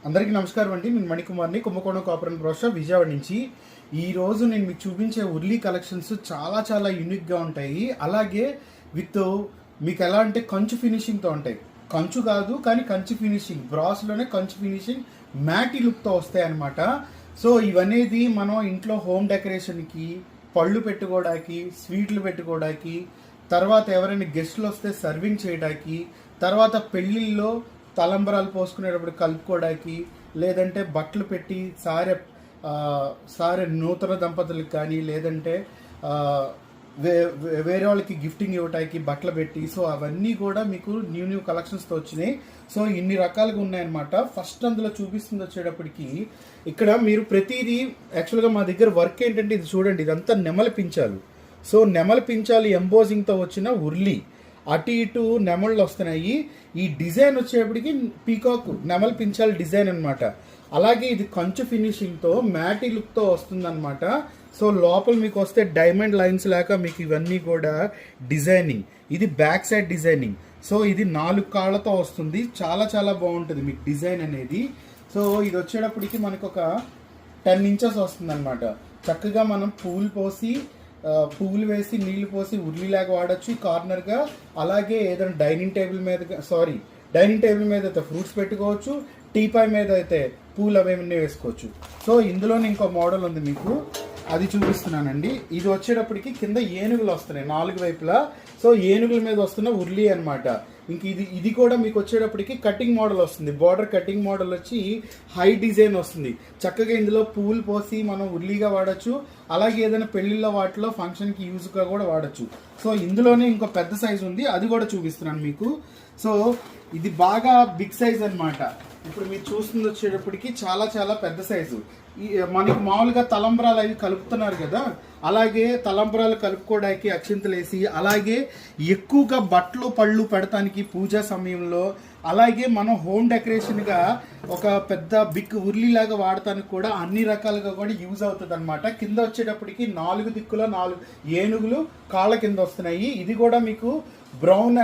అందరికీ నమస్కారం అండి. నేను మణికుమార్ని, కుంభకోణం కాపర్ అండ్ బ్రోషా విజయవాడ నుంచి. ఈరోజు నేను మీకు చూపించే ఉర్లీ కలెక్షన్స్ చాలా చాలా యూనిక్గా ఉంటాయి. అలాగే విత్ మీకు ఎలా అంటే కంచు ఫినిషింగ్తో ఉంటాయి. కంచు కాదు కానీ కంచు ఫినిషింగ్, బ్రాస్లోనే కంచు ఫినిషింగ్ మ్యాటీ లుక్తో వస్తాయి అన్నమాట. సో ఇవనేది మనం ఇంట్లో హోమ్ డెకరేషన్కి, పళ్ళు పెట్టుకోవడానికి, స్వీట్లు పెట్టుకోవడానికి, తర్వాత ఎవరైనా గెస్ట్లు వస్తే సర్వింగ్ చేయడానికి, తర్వాత పెళ్ళిళ్ళలో తలంబరాలు పోసుకునేటప్పుడు కలుపుకోవడానికి, లేదంటే బట్టలు పెట్టి సారే నూతన దంపతులకు కానీ, లేదంటే వేరే వాళ్ళకి గిఫ్టింగ్ ఇవ్వడానికి బట్టలు పెట్టి, సో అవన్నీ కూడా మీకు న్యూ కలెక్షన్స్తో వచ్చినాయి. సో ఇన్ని రకాలుగా ఉన్నాయన్నమాట. ఫస్ట్ అందులో చూపిస్తుంది వచ్చేటప్పటికి ఇక్కడ మీరు ప్రతిదీ యాక్చువల్గా మా దగ్గర వర్క్ ఏంటంటే ఇది చూడండి, ఇదంతా నెమలి పించాలు. సో నెమలి పించాలు ఎంబోజింగ్తో వచ్చిన ఉర్లీ, అటు ఇటు నెమళ్ళు వస్తున్నాయి. ఈ డిజైన్ వచ్చేప్పటికి పీకాక్ నెమలి పించాలి డిజైన్ అనమాట. అలాగే ఇది కంచు ఫినిషింగ్తో మ్యాటీ లుక్తో వస్తుందన్నమాట. సో లోపల మీకు వస్తే డైమండ్ లైన్స్ లాగా మీకు ఇవన్నీ కూడా డిజైనింగ్. ఇది బ్యాక్ సైడ్ డిజైనింగ్. సో ఇది 4 కాళ్ళతో వస్తుంది. చాలా చాలా బాగుంటుంది మీకు డిజైన్ అనేది. సో ఇది వచ్చేటప్పటికి మనకు ఒక 10 ఇంచెస్ వస్తుంది అనమాట. చక్కగా మనం పువ్వులు వేసి నీళ్లు పోసి ఉర్లీలాగా వాడచ్చు కార్నర్గా. అలాగే ఏదైనా డైనింగ్ టేబుల్ మీద అయితే ఫ్రూట్స్ పెట్టుకోవచ్చు, టీపాయ్ మీద అయితే పూలు అవన్నీ వేసుకోవచ్చు. సో ఇందులోనే ఇంకో మోడల్ ఉంది మీకు, అది చూపిస్తున్నానండి. ఇది వచ్చేటప్పటికి కింద ఏనుగులు వస్తున్నాయి 4 వైపులా. సో ఏనుగుల మీద వస్తున్న ఉర్లీ అనమాట. ఇంక ఇది కూడా మీకు వచ్చేటప్పటికి కటింగ్ మోడల్ వస్తుంది. బార్డర్ కటింగ్ మోడల్ వచ్చి హై డిజైన్ వస్తుంది. చక్కగా ఇందులో పువ్వులు పోసి మనం ఉర్లీగా వాడచ్చు. అలాగే ఏదైనా పెళ్లిళ్ళ వాటిలో ఫంక్షన్కి యూజ్గా కూడా వాడచ్చు. సో ఇందులోనే ఇంకో పెద్ద సైజు ఉంది, అది కూడా చూపిస్తున్నాను మీకు. సో ఇది బాగా బిగ్ సైజ్ అనమాట. ఇప్పుడు మీరు చూస్తుంది వచ్చేటప్పటికి చాలా చాలా పెద్ద సైజు. మనకి మామూలుగా తలంబ్రాలు అవి కలుపుతున్నారు కదా, అలాగే తలంబ్రాలు కలుపుకోవడానికి అక్షింతలు వేసి, అలాగే ఎక్కువగా బట్టలు పళ్ళు పెడతానికి పూజా సమయంలో, అలాగే మనం హోమ్ డెకరేషన్గా ఒక పెద్ద బిగ్ ఉర్లీలాగా వాడటానికి కూడా అన్ని రకాలుగా కూడా యూజ్ అవుతుంది అనమాట. కింద వచ్చేటప్పటికి 4 దిక్కులో 4 ఏనుగులు కాళ్ళ కింద వస్తున్నాయి. ఇది కూడా మీకు బ్రౌన్,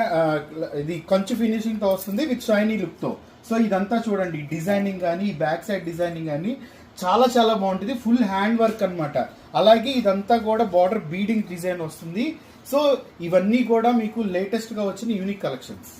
ఇది కంచు ఫినిషింగ్తో వస్తుంది విత్ షైనీ లుక్తో. సో ఇదంతా చూడండి, డిజైనింగ్ కానీ బ్యాక్ సైడ్ డిజైనింగ్ కానీ చాలా చాలా బాగుంటుంది. ఫుల్ హ్యాండ్ వర్క్ అనమాట. అలాగే ఇదంతా కూడా బార్డర్ బీడింగ్ డిజైన్ వస్తుంది. సో ఇవన్నీ కూడా మీకు లేటెస్ట్గా వచ్చిన యూనిక్ కలెక్షన్స్.